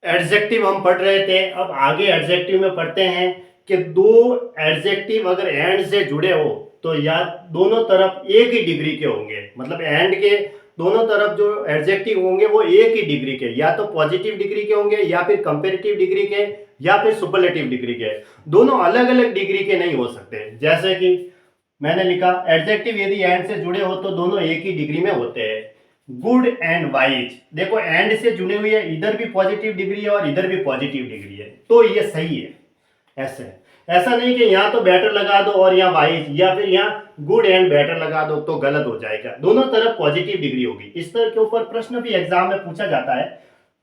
Adjective हम पढ़ रहे थे, अब आगे एडजेक्टिव में पढ़ते हैं कि दो एडजेक्टिव अगर एंड से जुड़े हो तो या दोनों तरफ एक ही डिग्री के होंगे, मतलब एंड के दोनों तरफ जो एडजेक्टिव होंगे वो एक ही डिग्री के, या तो पॉजिटिव डिग्री के होंगे या फिर कंपेरेटिव डिग्री के या फिर सुपरलेटिव डिग्री के। दोनों अलग अलग डिग्री के नहीं हो सकते। जैसे कि मैंने लिखा एडजेक्टिव यदि एंड से जुड़े हो तो दोनों एक ही डिग्री में होते हैं। गुड एंड वाइज, देखो एंड से जुड़े हुए है, इधर भी पॉजिटिव डिग्री है और इधर भी पॉजिटिव डिग्री है, तो ये सही है। ऐसे ऐसा नहीं कि यहाँ तो बेटर लगा दो और यहाँ वाइज, या फिर यहाँ गुड एंड बेटर लगा दो तो गलत हो जाएगा। दोनों तरफ पॉजिटिव डिग्री होगी। इस तरह के ऊपर प्रश्न भी एग्जाम में पूछा जाता है।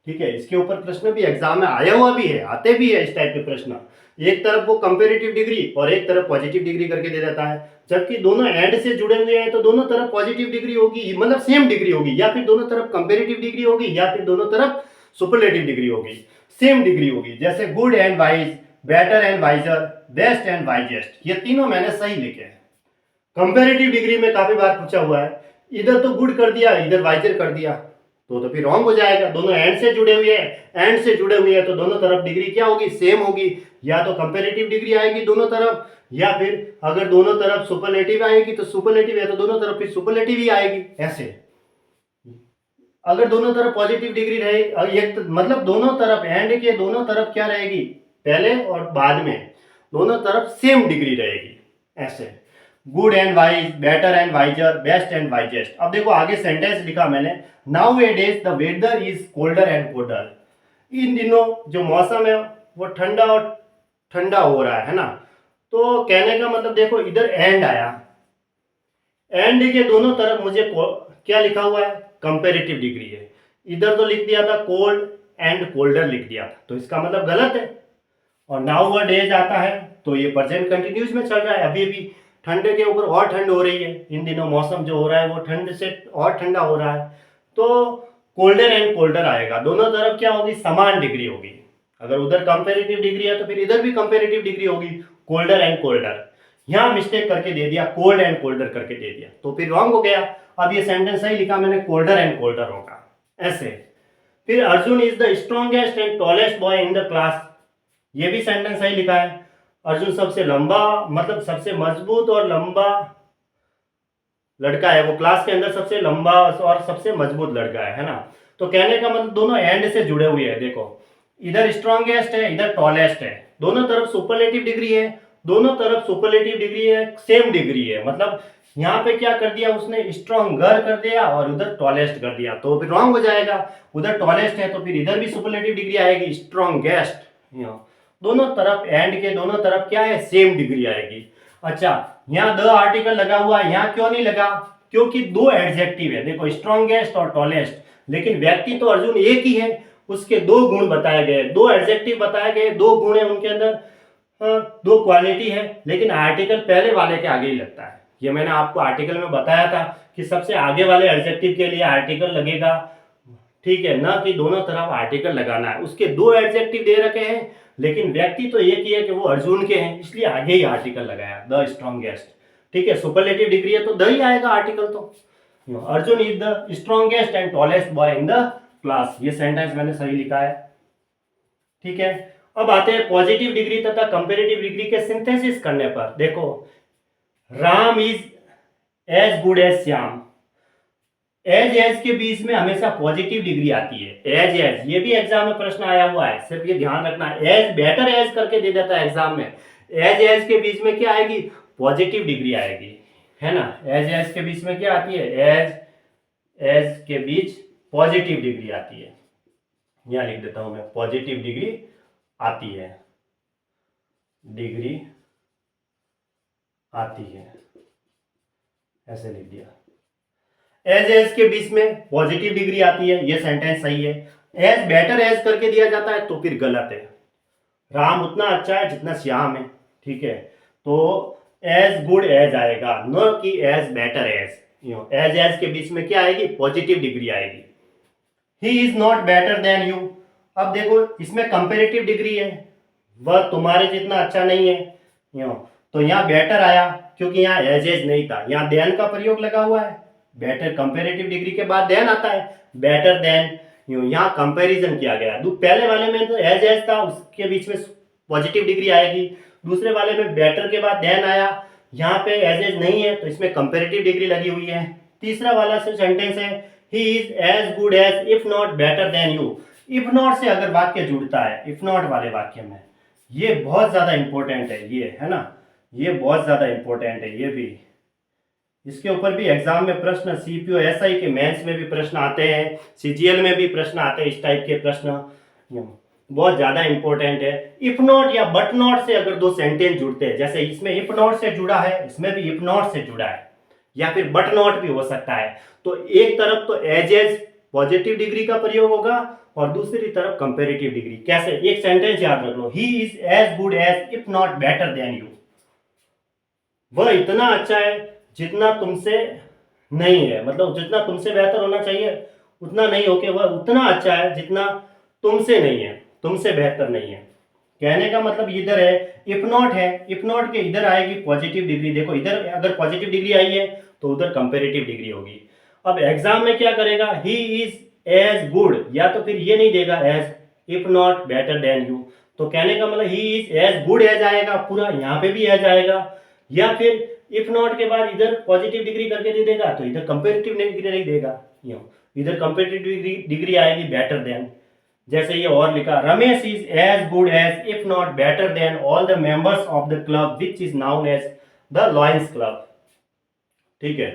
ठीक है, इसके ऊपर प्रश्न भी एग्जाम में आया हुआ भी है, आते भी है इस टाइप के प्रश्न। एक तरफ वो कंपेरेटिव डिग्री और एक तरफ पॉजिटिव डिग्री करके दे देता है, जबकि दोनों एंड से जुड़े हुए हैं तो दोनों तरफ पॉजिटिव डिग्री होगी, मतलब सेम डिग्री होगी, या फिर दोनों तरफ कंपेरेटिव डिग्री होगी या फिर दोनों तरफ सुपरलेटिव डिग्री होगी, सेम डिग्री होगी। जैसे good and wise, better and wiser, best and wisest, ये तीनों मैंने सही लिखे हैं। कंपेरेटिव डिग्री में काफी बार पूछा हुआ है, इधर तो गुड कर दिया इधर वाइजर कर दिया तो फिर रॉन्ग हो जाएगा। दोनों एंड से जुड़े हुए हैं, एंड से जुड़े हुए हैं तो दोनों तरफ डिग्री क्या होगी, सेम होगी। या तो कंपेरेटिव डिग्री आएगी दोनों तरफ, या फिर अगर दोनों तरफ सुपरलेटिव आएगी तो सुपरलेटिव है तो दोनों तरफ फिर सुपरलेटिव ही आएगी। ऐसे अगर दोनों तरफ पॉजिटिव डिग्री रहे, एक मतलब दोनों तरफ एंड के दोनों तरफ क्या रहेगी, पहले और बाद में दोनों तरफ सेम डिग्री रहेगी। ऐसे good and wise, better and wiser, best and wisest. अब देखो आगे सेंटेंस लिखा मैंने, nowadays the weather is colder and colder. इन दिनों जो मौसम है वो ठंडा और ठंडा हो रहा है ना। तो कहने का मतलब देखो इधर एंड आया, एंड के दोनों तरफ मुझे क्या लिखा हुआ है, कंपेरेटिव डिग्री है। इधर तो लिख दिया था कोल्ड एंड कोल्डर लिख दिया था, तो इसका मतलब गलत है। और नाउ अ डेज आता है तो ये प्रेजेंट कंटिन्यूस में चल रहा है, अभी भी ठंडे के ऊपर और ठंड हो रही है। इन दिनों मौसम जो हो रहा है वो ठंड से और ठंडा हो रहा है, तो कोल्डर एंड कोल्डर आएगा। दोनों तरफ क्या होगी, समान डिग्री होगी। अगर उधर कंपेरेटिव डिग्री है तो फिर इधर भी कंपेरेटिव डिग्री होगी, कोल्डर एंड कोल्डर। यहां मिस्टेक करके दे दिया, कोल्ड एंड कोल्डर करके दे दिया, तो फिर रॉन्ग हो गया। अब ये सेंटेंस सही लिखा मैंने, कोल्डर एंड कोल्डर होगा ऐसे। फिर Arjun is the strongest and tallest boy in the class, ये भी सेंटेंस सही लिखा है। अर्जुन सबसे लंबा, मतलब सबसे मजबूत और लंबा लड़का है, वो क्लास के अंदर सबसे लंबा और सबसे मजबूत लड़का है ना। तो कहने का मतलब दोनों एंड से जुड़े हुए हैं। देखो इधर स्ट्रॉन्गेस्ट है इधर टॉलेस्ट है, दोनों तरफ सुपरलेटिव डिग्री है, दोनों तरफ सुपरलेटिव डिग्री है, सेम डिग्री है। मतलब यहाँ पे क्या कर दिया उसने, स्ट्रॉन्गर कर दिया और उधर टॉलेस्ट कर दिया, तो फिर रॉन्ग हो जाएगा। उधर टॉलेस्ट है तो फिर इधर भी सुपरलेटिव डिग्री आएगी, स्ट्रॉन्गेस्ट। दोनों तरफ एंड के दोनों तरफ क्या है, सेम डिग्री आएगी। अच्छा यहाँ द आर्टिकल लगा हुआ है, यहाँ क्यों नहीं लगा, क्योंकि दो एडजेक्टिव है, देखो स्ट्रॉन्गेस्ट और टॉलेस्ट, लेकिन व्यक्ति तो अर्जुन एक ही है, उसके दो गुण बताए गए, दो एडजेक्टिव बताए गए, दो गुण है उनके अंदर, दो क्वालिटी है, लेकिन आर्टिकल पहले वाले के आगे ही लगता है। ये मैंने आपको आर्टिकल में बताया था कि सबसे आगे वाले एडजेक्टिव के लिए आर्टिकल लगेगा, ठीक है ना, कि दोनों तरफ आर्टिकल लगाना है। उसके दो एडजेक्टिव दे रखे हैं लेकिन व्यक्ति तो एक ही है कि वो अर्जुन के हैं, इसलिए आगे ही आर्टिकल लगाया, द स्ट्रॉन्गेस्ट। ठीक है, सुपरलेटिव डिग्री है तो द ही आएगा आर्टिकल। तो Arjun is the strongest and tallest boy in the class, ये सेंटेंस मैंने सही लिखा है। ठीक है, अब आते हैं पॉजिटिव डिग्री तथा कंपेरेटिव डिग्री के सिंथेसिस करने पर। देखो Ram is as good as Shyam, as के बीच में हमेशा पॉजिटिव डिग्री आती है। एज ये भी एग्जाम में प्रश्न आया हुआ है, सिर्फ ये ध्यान रखना, एज बेटर एज करके दे देता है एग्जाम में। एज के बीच में क्या आएगी, पॉजिटिव डिग्री आएगी, है ना। एज के बीच में क्या आती है, एज के बीच पॉजिटिव डिग्री आती है। यहां लिख देता हूं मैं, पॉजिटिव डिग्री आती है, डिग्री आती है, ऐसे लिख दिया। एज के बीच में पॉजिटिव डिग्री आती है, ये सेंटेंस सही है। एज बेटर एज करके दिया जाता है तो फिर गलत है। राम उतना अच्छा है जितना श्याम है, ठीक है, तो एज गुड एज आएगा, न कि एज बेटर एज। एज के बीच में क्या आएगी, पॉजिटिव डिग्री आएगी। He is not better than you, अब देखो इसमें कंपेरेटिव डिग्री है, वह तुम्हारे जितना अच्छा नहीं है, तो यहाँ बेटर आया क्योंकि यहाँ एज नहीं था, यहाँ देन का प्रयोग लगा हुआ है। बेटर कंपेरेटिव डिग्री के बाद देन आता है, बेटर देन यहाँ कंपैरिजन किया गया। पहले वाले में तो एज था, उसके बीच में पॉजिटिव डिग्री आएगी। दूसरे वाले में बेटर के बाद देन आया, यहाँ पे एज नहीं है तो इसमें कंपेरेटिव डिग्री लगी हुई है। तीसरा वाला सेंटेंस है he is as good as if not better than you. If not से अगर वाक्य जुड़ता है, इफ नॉट वाले वाक्य में, ये बहुत ज्यादा इंपॉर्टेंट है, ये है ना, ये बहुत ज्यादा इंपॉर्टेंट है। ये भी, इसके ऊपर भी एग्जाम में प्रश्न, सीपीओ एसआई के मेंस में भी प्रश्न आते हैं, सीजीएल में भी प्रश्न आते हैं, इस टाइप के प्रश्न बहुत ज्यादा इंपॉर्टेंट है। इफ नॉट या बट नॉट से अगर दो सेंटेंस जुड़ते हैं, जैसे इसमें इफ नॉट से जुड़ा है, इसमें भी इफ नॉट से जुड़ा है, या फिर बट नॉट भी हो सकता है, तो एक तरफ तो एज पॉजिटिव डिग्री का प्रयोग होगा और दूसरी तरफ कंपेरेटिव डिग्री। कैसे? एक सेंटेंस याद रख लो, he is as good as if not better than you. वह इतना अच्छा है जितना तुमसे नहीं है, मतलब जितना तुमसे बेहतर होना चाहिए उतना नहीं होके वह उतना अच्छा है जितना तुमसे नहीं है, तुमसे बेहतर नहीं है। कहने का मतलब इधर है इफ नॉट है, इफ नॉट के इधर आएगी पॉजिटिव डिग्री। देखो इधर अगर पॉजिटिव डिग्री आई है तो उधर कंपेरेटिव डिग्री होगी। अब एग्जाम में क्या करेगा, ही इज एज गुड, या तो फिर ये नहीं देगा as if not better than you, तो कहने का मतलब he is as good as आएगा पूरा, यहाँ पे भी एज आएगा, या फिर इफ नॉट के बाद इधर पॉजिटिव डिग्री करके दे देगा तो इधर कंपेरेटिव डिग्री नहीं देगा, इधर कंपेरेटिव डिग्री आएगी बेटर देन। जैसे ये और लिखा, Ramesh is as good as if not better than all the members of the club which is known as the Lions Club. ठीक है,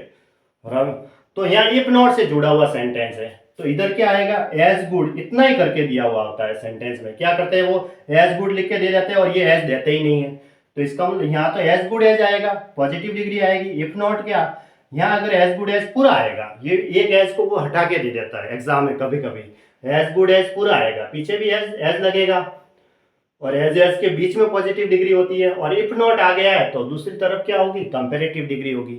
तो यहाँ इफ नॉट से जुड़ा हुआ सेंटेंस है, तो इधर क्या आएगा, एज गुड, इतना ही करके दिया हुआ होता है सेंटेंस में। क्या करते हैं वो, एज गुड लिख के दे देते हैं और ये एज देते ही नहीं है, तो इसका मतलब यहाँ तो एज गुड एज आएगा, पॉजिटिव डिग्री आएगी। इफ नॉट क्या, यहाँ अगर एज गुड एज पूरा आएगा, ये एक एज को वो हटा के दे देता है एग्जाम में, कभी कभी एज गुड एज पूरा आएगा, पीछे भी एज लगेगा, और एज के बीच में पॉजिटिव डिग्री होती है। और इफ नॉट आ गया है तो दूसरी तरफ क्या होगी, कंपेरेटिव डिग्री होगी।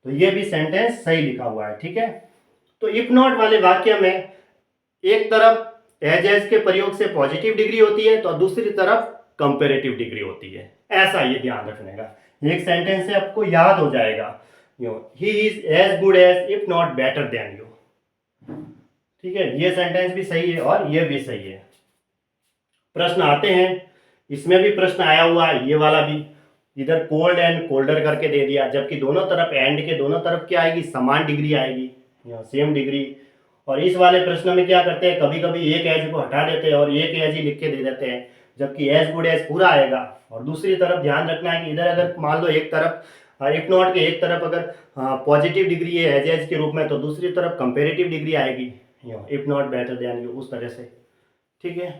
तो ये भी सेंटेंस सही लिखा हुआ है। ठीक है, तो इफ नॉट वाले वाक्य में एक तरफ एज के प्रयोग से पॉजिटिव डिग्री होती है तो दूसरी तरफ कंपेरेटिव डिग्री होती है, ऐसा ये ध्यान रखने का। एक सेंटेंस से आपको याद हो जाएगा, he is as good as if not better than you. ठीक है, ये सेंटेंस भी सही है और ये भी सही है। प्रश्न आते हैं, इसमें भी प्रश्न आया हुआ है, ये वाला भी, इधर कोल्ड एंड कोल्डर करके दे दिया, जबकि दोनों तरफ एंड के दोनों तरफ क्या आएगी, समान डिग्री आएगी, सेम डिग्री। और इस वाले प्रश्न में क्या करते हैं, कभी कभी एक एज को हटा देते हैं और एक एज ही लिख के दे देते हैं, जबकि एज गुड एज पूरा आएगा। और दूसरी तरफ ध्यान रखना है कि इधर अगर मान लो एक तरफ इफ नॉट के एक तरफ अगर पॉजिटिव डिग्री है एज के रूप में, तो दूसरी तरफ कंपेरेटिव डिग्री आएगी, if not better than you, उस तरह से। ठीक है।